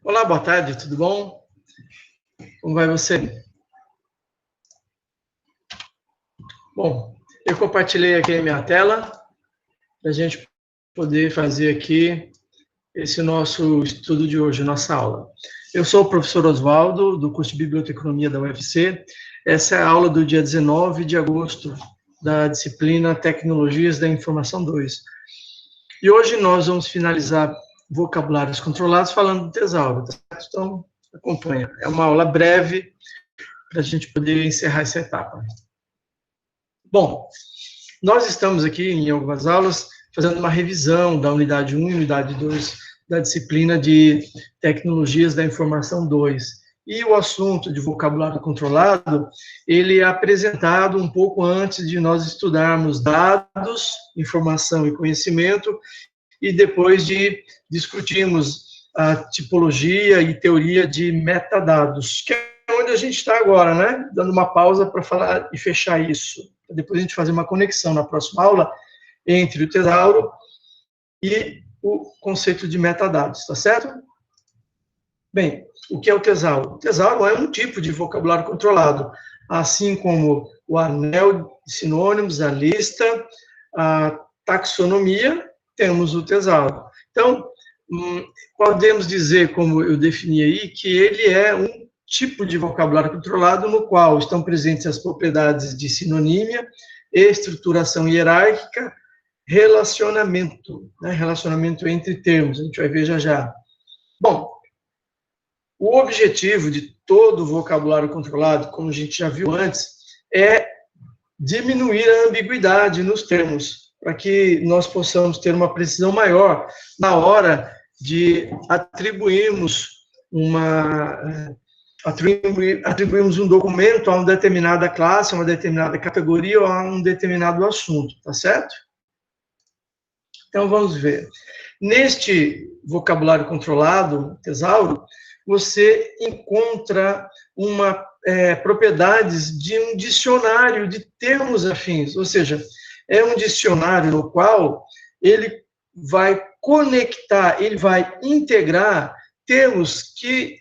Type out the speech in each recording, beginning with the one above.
Olá, boa tarde, tudo bom? Como vai você? Bom, eu compartilhei aqui a minha tela para a gente poder fazer aqui esse nosso estudo de hoje, nossa aula. Eu sou o professor Oswaldo, do curso de Biblioteconomia da UFC. Essa é a aula do dia 19 de agosto, da disciplina Tecnologias da Informação 2. E hoje nós vamos finalizar vocabulários controlados falando do tesauro, tá certo? Então, acompanha. É uma aula breve para a gente poder encerrar essa etapa. Bom, nós estamos aqui em algumas aulas fazendo uma revisão da unidade 1 e unidade 2 da disciplina de Tecnologias da Informação 2. E o assunto de vocabulário controlado, ele é apresentado um pouco antes de nós estudarmos dados, informação e conhecimento, e depois de discutirmos a tipologia e teoria de metadados, que é onde a gente está agora, né? Dando uma pausa para falar e fechar isso. Depois a gente fazer uma conexão na próxima aula entre o tesauro e o conceito de metadados, tá certo? Bem, o que é o tesauro? O tesauro é um tipo de vocabulário controlado, assim como o anel de sinônimos, a lista, a taxonomia, temos o tesauro. Então, podemos dizer, como eu defini aí, que ele é um tipo de vocabulário controlado no qual estão presentes as propriedades de sinonímia, estruturação hierárquica, relacionamento, né, relacionamento entre termos, a gente vai ver já já. Bom, o objetivo de todo vocabulário controlado, como a gente já viu antes, é diminuir a ambiguidade nos termos, para que nós possamos ter uma precisão maior na hora de atribuirmos um documento a uma determinada classe, a uma determinada categoria ou a um determinado assunto, tá certo? Então, vamos ver. Neste vocabulário controlado, tesauro, você encontra propriedades de um dicionário de termos afins, ou seja, é um dicionário no qual ele vai conectar, ele vai integrar termos que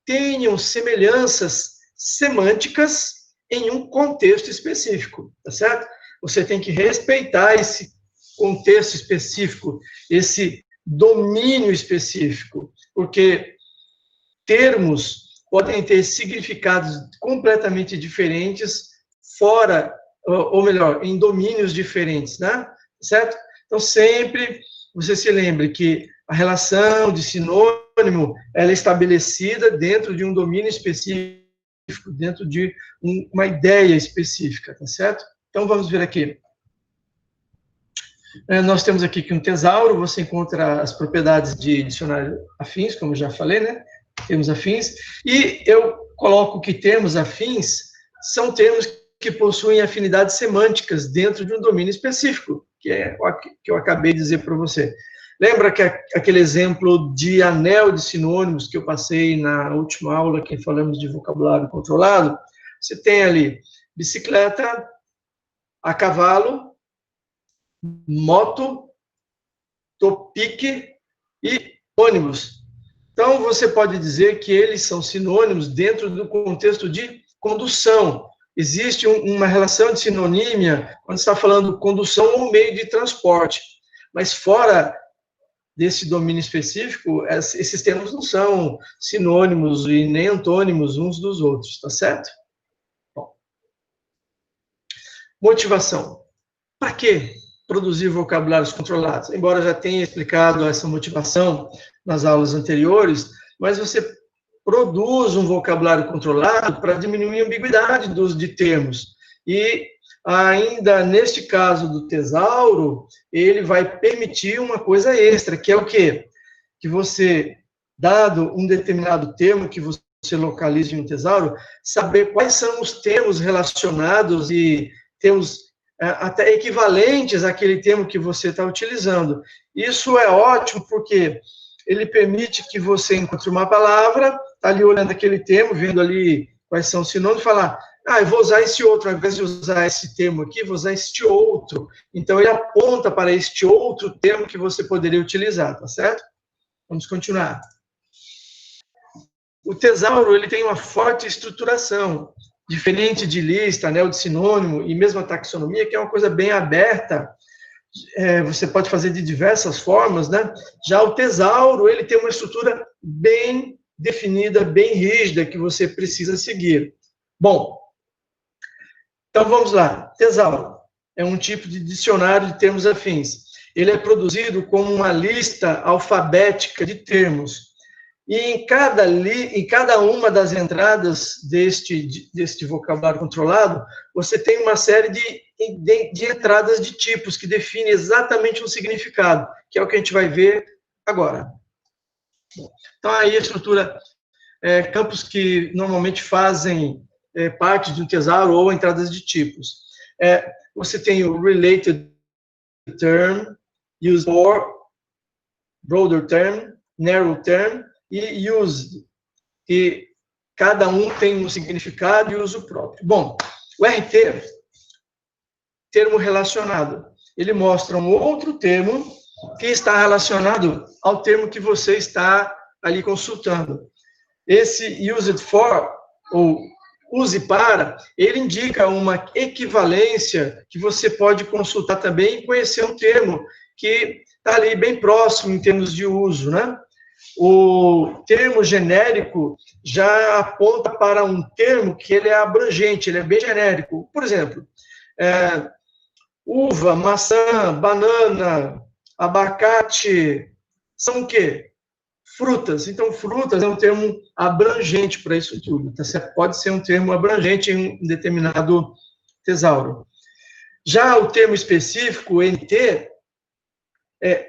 tenham semelhanças semânticas em um contexto específico, tá certo? Você tem que respeitar esse contexto específico, esse domínio específico, porque termos podem ter significados completamente diferentes fora, ou melhor, em domínios diferentes, né? Certo? Então, sempre você se lembre que a relação de sinônimo ela é estabelecida dentro de um domínio específico, dentro de uma ideia específica, tá certo? Então, vamos ver aqui. Nós temos aqui que um tesauro, você encontra as propriedades de dicionário afins, como já falei, né? Termos afins, e eu coloco que termos afins são termos que possuem afinidades semânticas dentro de um domínio específico, que é o que eu acabei de dizer para você. Lembra que aquele exemplo de anel de sinônimos que eu passei na última aula, que falamos de vocabulário controlado? Você tem ali bicicleta, a cavalo, moto, topique e ônibus. Então, você pode dizer que eles são sinônimos dentro do contexto de condução. Existe uma relação de sinonímia quando está falando condução ou meio de transporte. Mas fora desse domínio específico, esses termos não são sinônimos e nem antônimos uns dos outros, tá certo? Bom. Motivação. Para quê produzir vocabulários controlados? Embora já tenha explicado essa motivação nas aulas anteriores, mas você produz um vocabulário controlado para diminuir a ambiguidade de termos. E ainda neste caso do tesauro, ele vai permitir uma coisa extra, que é o quê? Que você, dado um determinado termo que você localize em um tesauro, saber quais são os termos relacionados e termos até equivalentes àquele termo que você está utilizando. Isso é ótimo porque ele permite que você encontre uma palavra, está ali olhando aquele termo, vendo ali quais são os sinônimos, e falar, eu vou usar esse outro, ao invés de usar esse termo aqui, vou usar este outro. Então, ele aponta para este outro termo que você poderia utilizar, tá certo? Vamos continuar. o tesauro ele tem uma forte estruturação, diferente de lista, anel de sinônimo e mesmo a taxonomia, que é uma coisa bem aberta, você pode fazer de diversas formas, né? Já o tesauro, ele tem uma estrutura bem definida, bem rígida, que você precisa seguir. Bom, então vamos lá. Tesauro é um tipo de dicionário de termos afins. Ele é produzido como uma lista alfabética de termos. E em cada uma das entradas deste vocabulário controlado, você tem uma série de entradas de tipos que definem exatamente um significado, que é o que a gente vai ver agora. Então, aí a estrutura, campos que normalmente fazem parte de um tesauro ou entradas de tipos. Você tem o related term, used for, broader term, narrow term, e used, que cada um tem um significado e uso próprio. Bom, o RT, termo relacionado, ele mostra um outro termo que está relacionado ao termo que você está ali consultando. Esse used for, ou use para, ele indica uma equivalência que você pode consultar também e conhecer um termo que está ali bem próximo em termos de uso, né? O termo genérico já aponta para um termo que ele é abrangente, ele é bem genérico. Por exemplo, uva, maçã, banana, abacate, são o quê? Frutas. Então, frutas é um termo abrangente para isso tudo. Tá certo? Pode ser um termo abrangente em um determinado tesauro. Já o termo específico, NT,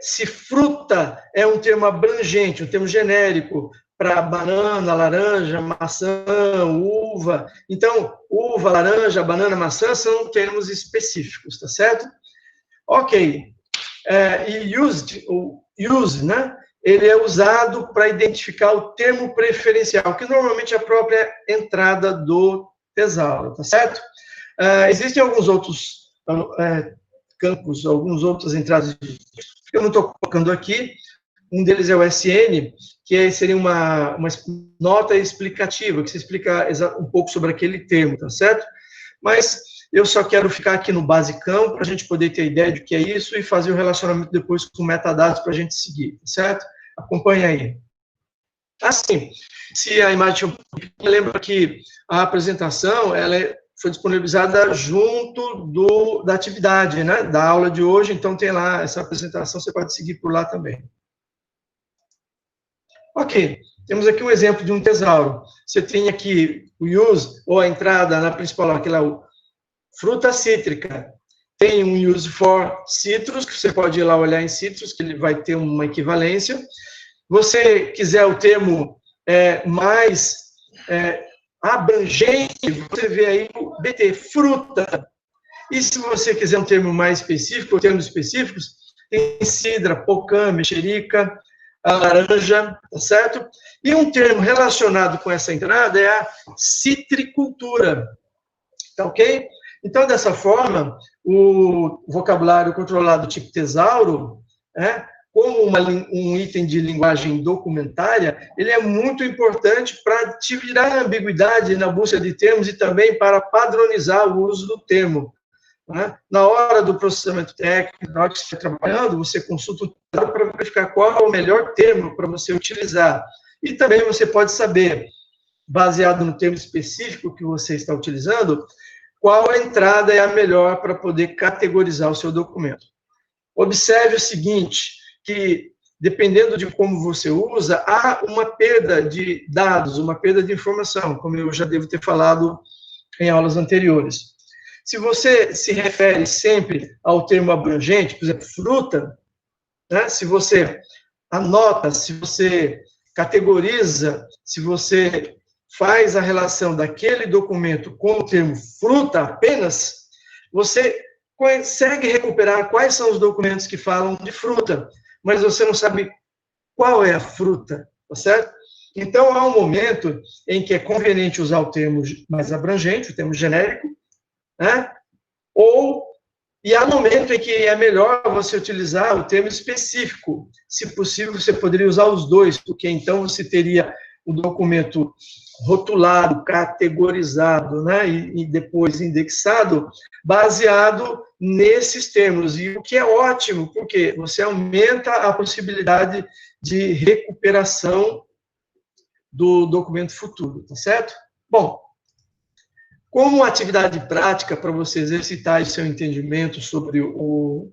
se fruta é um termo abrangente, um termo genérico para banana, laranja, maçã, uva. Então, uva, laranja, banana, maçã são termos específicos, tá certo? Ok. E use, né? Ele é usado para identificar o termo preferencial, que normalmente é a própria entrada do tesauro, tá certo? Existem alguns outros campos, algumas outras entradas que eu não estou colocando aqui. Um deles é o SN, que seria uma nota explicativa, que se explica um pouco sobre aquele termo, tá certo? Mas eu só quero ficar aqui no basicão, para a gente poder ter ideia do que é isso e fazer o relacionamento depois com metadados para a gente seguir, tá certo? Acompanha aí. Assim, se a imagem... Lembra que a apresentação, ela foi disponibilizada junto da atividade, né, da aula de hoje, então tem lá essa apresentação, você pode seguir por lá também. Ok, temos aqui um exemplo de um tesauro. Você tem aqui o use, ou a entrada na principal, aquela fruta cítrica. Tem um use for citrus, que você pode ir lá olhar em citrus, que ele vai ter uma equivalência. Você quiser o termo mais abrangente, você vê aí o BT, fruta. E se você quiser um termo mais específico, ou termos específicos, tem cidra, pocã, mexerica, a laranja, tá certo? E um termo relacionado com essa entrada é a citricultura, tá ok? Então, dessa forma, o vocabulário controlado tipo tesauro, como um item de linguagem documentária, ele é muito importante para tirar a ambiguidade na busca de termos e também para padronizar o uso do termo. Né? Na hora do processamento técnico, na hora que você está trabalhando, você consulta o tesauro para verificar qual é o melhor termo para você utilizar. E também você pode saber, baseado no termo específico que você está utilizando, qual a entrada é a melhor para poder categorizar o seu documento. Observe o seguinte, que dependendo de como você usa, há uma perda de dados, uma perda de informação, como eu já devo ter falado em aulas anteriores. Se você se refere sempre ao termo abrangente, por exemplo, fruta, né, se você anota, se você categoriza, se você faz a relação daquele documento com o termo fruta apenas, você consegue recuperar quais são os documentos que falam de fruta, mas você não sabe qual é a fruta, tá certo? Então, há um momento em que é conveniente usar o termo mais abrangente, o termo genérico, né? E há um momento em que é melhor você utilizar o termo específico. Se possível, você poderia usar os dois, porque então você teria o documento rotulado, categorizado, né, e depois indexado, baseado nesses termos. E o que é ótimo, porque você aumenta a possibilidade de recuperação do documento futuro, tá certo? Bom, como atividade prática, para você exercitar seu entendimento sobre o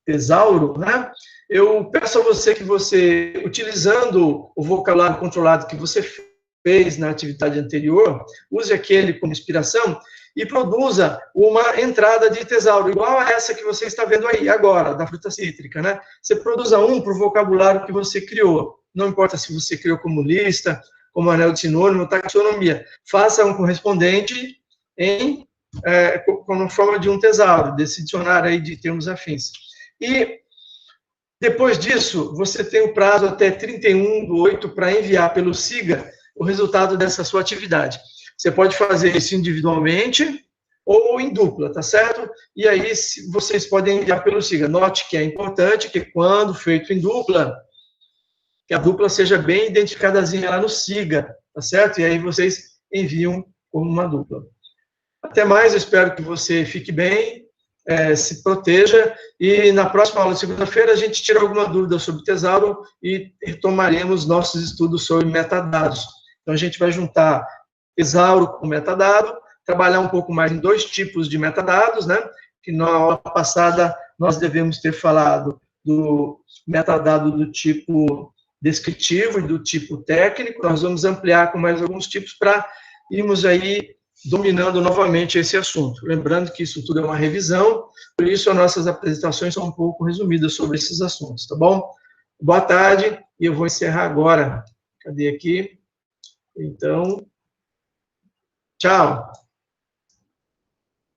tesauro, né, eu peço a você que você, utilizando o vocabulário controlado que você fez na atividade anterior, use aquele como inspiração e produza uma entrada de tesauro, igual a essa que você está vendo aí agora, da fruta cítrica, né? Você produza um para o vocabulário que você criou. Não importa se você criou como lista, como anel de sinônimo, taxonomia. Faça um correspondente como forma de um tesauro, desse dicionário aí de termos afins. E depois disso, você tem o prazo até 31/8 para enviar pelo SIGA o resultado dessa sua atividade. Você pode fazer isso individualmente ou em dupla, tá certo? E aí vocês podem enviar pelo SIGA. Note que é importante que quando feito em dupla, que a dupla seja bem identificadazinha lá no SIGA, tá certo? E aí vocês enviam como uma dupla. Até mais, eu espero que você fique bem, se proteja, e na próxima aula de segunda-feira a gente tira alguma dúvida sobre tesauro e retomaremos nossos estudos sobre metadados. Então a gente vai juntar tesauro com metadado, trabalhar um pouco mais em 2 tipos de metadados, né? Que na aula passada nós devemos ter falado do metadado do tipo descritivo e do tipo técnico. Nós vamos ampliar com mais alguns tipos para irmos aí dominando novamente esse assunto. Lembrando que isso tudo é uma revisão, por isso as nossas apresentações são um pouco resumidas sobre esses assuntos, tá bom? Boa tarde, e eu vou encerrar agora. Cadê aqui? Então, tchau.